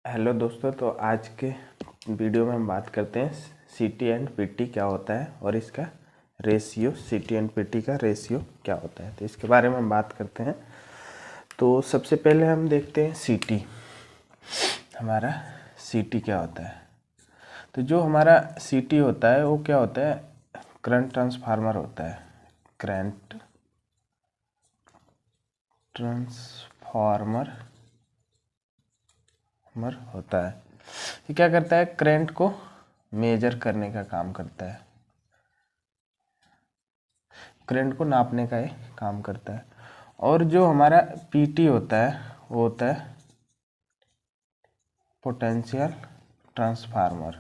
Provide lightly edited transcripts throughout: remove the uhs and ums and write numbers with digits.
Hello दोस्तों, तो आज के वीडियो में हम बात करते हैं सीटी एंड पीटी क्या होता है और इसका रेशियो, सीटी एंड पीटी का रेशियो क्या होता है। तो इसके बारे में हम बात करते हैं। तो सबसे पहले हम देखते हैं सीटी, हमारा सीटी क्या होता है। तो जो हमारा सीटी होता है वो क्या होता है, करंट ट्रांसफार्मर होता है। करंट ट्रांसफार्मर होता है। ये क्या करता है, करंट को मेजर करने का काम करता है, करंट को नापने का ये काम करता है। और जो हमारा पीटी होता है वो होता है पोटेंशियल ट्रांसफार्मर।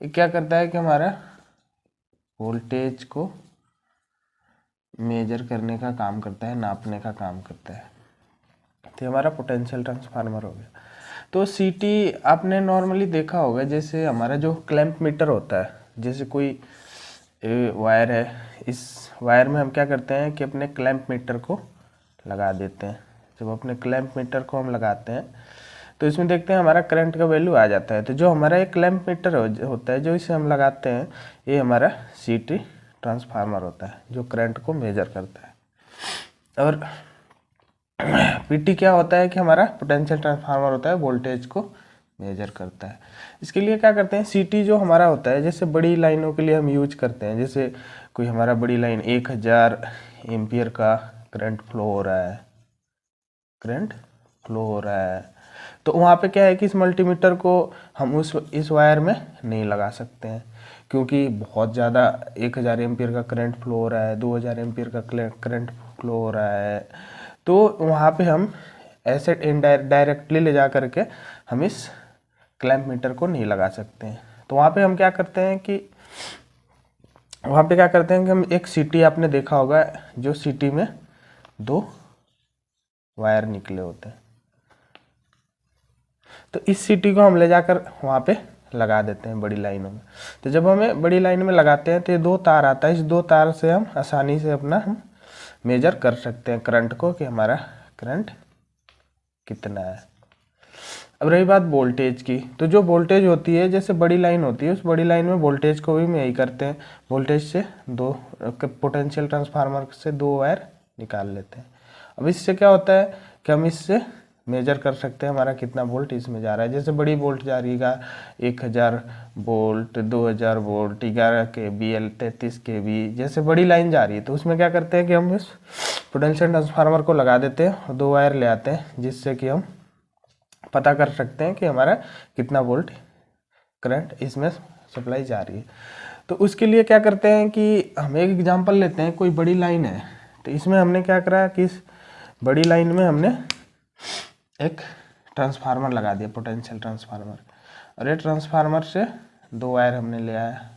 ये क्या करता है कि हमारा वोल्टेज को मेजर करने का काम करता है, नापने का काम करता है। तो हमारा पोटेंशियल ट्रांसफार्मर हो गया। तो सीटी आपने नॉर्मली देखा होगा, जैसे हमारा जो क्लैंप मीटर होता है, जैसे कोई वायर है, इस वायर में हम क्या करते हैं कि अपने क्लैंप मीटर को लगा देते हैं। जब अपने क्लैंप मीटर को हम लगाते हैं तो इसमें देखते हैं हमारा करंट का वैल्यू आ जाता है। तो जो हमारा एक क्लैंप मीटर होता है, जो इसे हम लगाते हैं, ये हमारा सीटी ट्रांसफार्मर होता है जो करंट को मेजर करता है। और पीटी क्या होता है कि हमारा पोटेंशियल ट्रांसफार्मर होता है, वोल्टेज को मेजर करता है। इसके लिए क्या करते हैं, सीटी जो हमारा होता है, जैसे बड़ी लाइनों के लिए हम यूज करते हैं, जैसे कोई हमारा बड़ी लाइन 1000 एम्पियर का करंट फ्लो हो रहा है, तो वहाँ पे क्या है कि इस मल्टीमीटर को हम इस वायर में नहीं लगा सकते हैं, क्योंकि बहुत ज़्यादा 1000 एम्पियर का करंट फ्लो हो रहा है, 2000 एम्पियर का करंट फ्लो हो रहा है। तो वहाँ पे हम ऐसे डायरेक्टली ले जा करके हम इस क्लैंप मीटर को नहीं लगा सकते हैं। तो वहाँ पे हम क्या करते हैं कि हम एक सीटी, आपने देखा होगा जो सीटी में 2 वायर निकले होते हैं, तो इस सीटी को हम ले जाकर वहाँ पे लगा देते हैं बड़ी लाइनों में। तो जब हमें बड़ी लाइन में लगाते हैं तो ये 2 तार आता है, इस 2 तार से हम आसानी से हम मेजर कर सकते हैं करंट को, कि हमारा करंट कितना है। अब रही बात वोल्टेज की, तो जो वोल्टेज होती है, जैसे बड़ी लाइन होती है, उस बड़ी लाइन में वोल्टेज को भी हम यही करते हैं, वोल्टेज से 2 पोटेंशियल ट्रांसफार्मर से 2 वायर निकाल लेते हैं। अब इससे क्या होता है कि हम इससे मेजर कर सकते हैं हमारा कितना वोल्ट इसमें जा रहा है। जैसे बड़ी वोल्ट जा रही है 1000 वोल्ट, 2000 वोल्ट, 11 kV, 33 kV, जैसे बड़ी लाइन जा रही है, तो उसमें क्या करते हैं कि हम इस पोटेंशियल ट्रांसफार्मर को लगा देते हैं और 2 वायर ले आते हैं, जिससे कि हम पता कर सकते हैं कि हमारा कितना वोल्ट करंट इसमें सप्लाई जा रही है। तो उसके लिए क्या करते हैं कि हम एक एग्जांपल लेते हैं, कोई बड़ी लाइन है, तो इसमें हमने क्या करा कि इस बड़ी लाइन में हमने एक ट्रांसफार्मर लगा दिया, पोटेंशियल ट्रांसफार्मर, और ये ट्रांसफार्मर से 2 वायर हमने ले आया,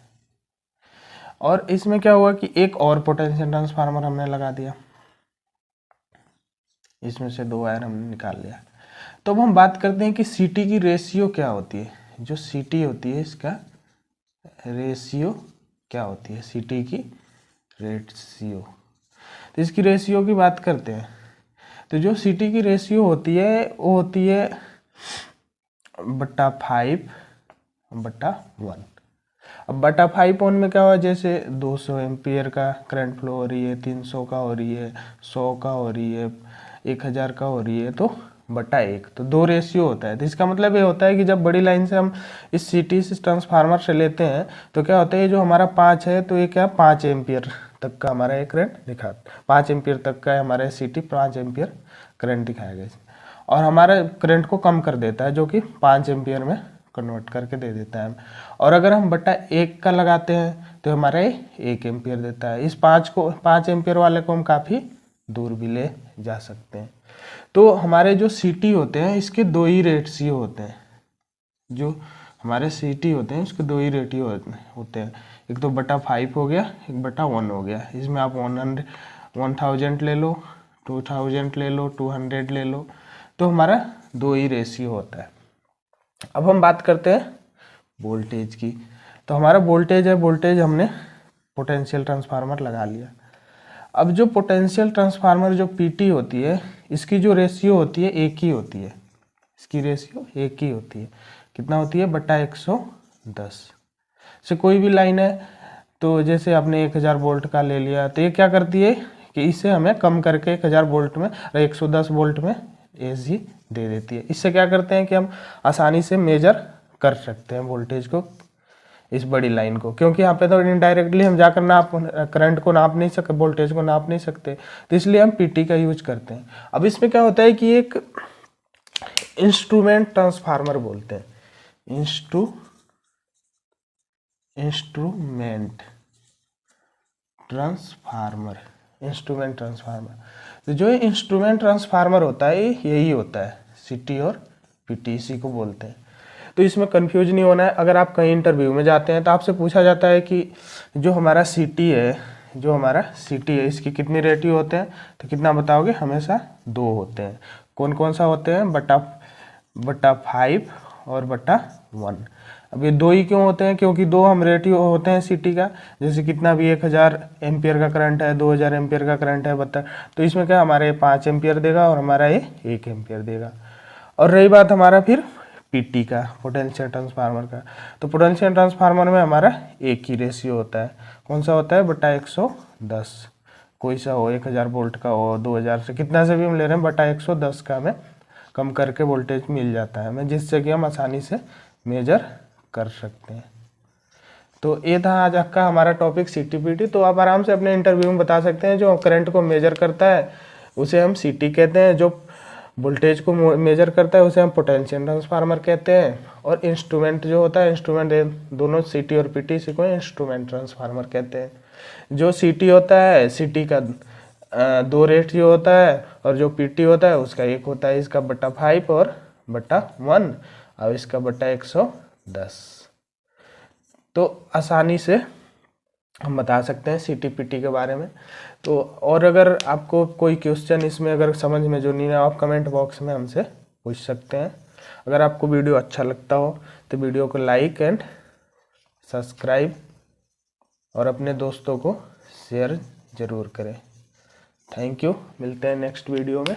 और इसमें क्या हुआ कि एक और पोटेंशियल ट्रांसफार्मर हमने लगा दिया, इसमें से 2 वायर हमने निकाल लिया। तो अब हम बात करते हैं कि सीटी की रेशियो क्या होती है। जो सीटी होती है, इसका रेशियो क्या होती है, सीटी की रेशियो। तो इसकी रेशियो की बात करते हैं। तो जो सीटी की रेशियो होती है वो होती है बटा 5/1। अब बटा 5 में क्या हुआ, जैसे 200 एम्पियर का करंट फ्लो हो रही है, 300 का हो रही है, 100 का हो रही है, 1000 का हो रही है, तो बटा 1, तो 2 रेशियो होता है। तो इसका मतलब ये होता है कि जब बड़ी लाइन से हम इस सीटी से ट्रांसफार्मर से लेते हैं, तो क्या होता है, जो हमारा 5 है, तो ये क्या 5 एम्पियर तक का हमारा एक करंट दिखाता, 5 एम्पियर तक का हमारा सीटी 5 एम्पियर करंट दिखाएगा इसमें, और हमारे करंट को कम कर देता है, जो कि 5 एम्पियर में कन्वर्ट करके दे देता है। और अगर हम बटा 1 का लगाते हैं तो हमारा 1 एम्पियर देता है। इस 5 एम्पियर वाले को हम काफ़ी दूर भी ले जा सकते हैं। तो हमारे जो सीटी होते हैं, इसके 2 ही रेशियो होते हैं। जो हमारे सीटी होते हैं, उसके 2 ही रेशियो होते हैं, एक तो बटा 5 हो गया, एक बटा 1 हो गया। इसमें आप 1000 ले लो, 2000 ले लो, 200 ले लो, तो हमारा 2 ही रेशियो होता है। अब हम बात करते हैं वोल्टेज की। तो हमारा वोल्टेज है, वोल्टेज हमने पोटेंशियल ट्रांसफार्मर लगा लिया। अब जो पोटेंशियल ट्रांसफार्मर जो पीटी होती है, इसकी जो रेशियो होती है एक ही होती है, इसकी रेशियो एक ही होती है। कितना होती है? बटा 110। से कोई भी लाइन है, तो जैसे आपने 1000 वोल्ट का ले लिया, तो ये क्या करती है कि इसे हमें कम करके 1000 वोल्ट में 110 वोल्ट में एसी दे देती है। इससे क्या करते हैं कि हम आसानी से मेजर कर सकते हैं वोल्टेज को, इस बड़ी लाइन को, क्योंकि यहाँ पे तो इनडायरेक्टली हम जाकर करंट को नाप नहीं सकते, वोल्टेज को नाप नहीं सकते, तो इसलिए हम पीटी का यूज करते हैं। अब इसमें क्या होता है कि एक इंस्ट्रूमेंट ट्रांसफार्मर बोलते हैं, इंस्ट्रूमेंट ट्रांसफार्मर। तो जो इंस्ट्रूमेंट ट्रांसफार्मर होता है यही होता है, सीटी और पीटी इसी को बोलते हैं। तो इसमें कंफ्यूज नहीं होना है। अगर आप कहीं इंटरव्यू में जाते हैं तो आपसे पूछा जाता है कि जो हमारा सीटी है, इसकी कितनी रेटियो होते हैं, तो कितना बताओगे? हमेशा 2 होते हैं। कौन कौन सा होते हैं? बटा 5 और बटा 1। अब ये 2 ही क्यों होते हैं? क्योंकि 2 हम रेटियो होते हैं सीटी का। जैसे कितना भी 1000 एम्पियर का करंट है, 2000 एम्पियर का करंट है बता, तो इसमें क्या हमारे 5 एम्पियर देगा और हमारा ये 1 एम्पियर देगा। और रही बात हमारा फिर पीटी का, पोटेंशियल ट्रांसफार्मर का, तो पोटेंशियल ट्रांसफार्मर में हमारा एक ही रेशियो होता है। कौन सा होता है? बटा 110। कोई सा हो, 1000 वोल्ट का हो, 2000 से, कितना से भी हम ले रहे हैं, बटा 110 का हमें कम करके वोल्टेज मिल जाता है हमें, जिससे कि हम आसानी से मेजर कर सकते हैं। तो ये था आज का हमारा टॉपिक सीटी पीटी। तो आप आराम से अपने इंटरव्यू में बता सकते हैं, जो करंट को मेजर करता है उसे हम सीटी कहते हैं, जो वोल्टेज को मेजर करता है उसे हम पोटेंशियल ट्रांसफार्मर कहते हैं, और इंस्ट्रूमेंट जो होता है, इंस्ट्रूमेंट दोनों सीटी और पीटी, इसी को इंस्ट्रूमेंट ट्रांसफार्मर कहते हैं। जो सीटी होता है, सीटी का 2 रेशियो होता है, और जो पीटी होता है उसका 1 होता है। इसका बटा 5 और बटा 1, और इसका बटा 110। तो आसानी से हम बता सकते हैं सीटी पीटी के बारे में। तो और अगर आपको कोई क्वेश्चन इसमें अगर समझ में जो नहीं है, आप कमेंट बॉक्स में हमसे पूछ सकते हैं। अगर आपको वीडियो अच्छा लगता हो तो वीडियो को लाइक एंड सब्सक्राइब और अपने दोस्तों को शेयर ज़रूर करें। थैंक यू, मिलते हैं नेक्स्ट वीडियो में।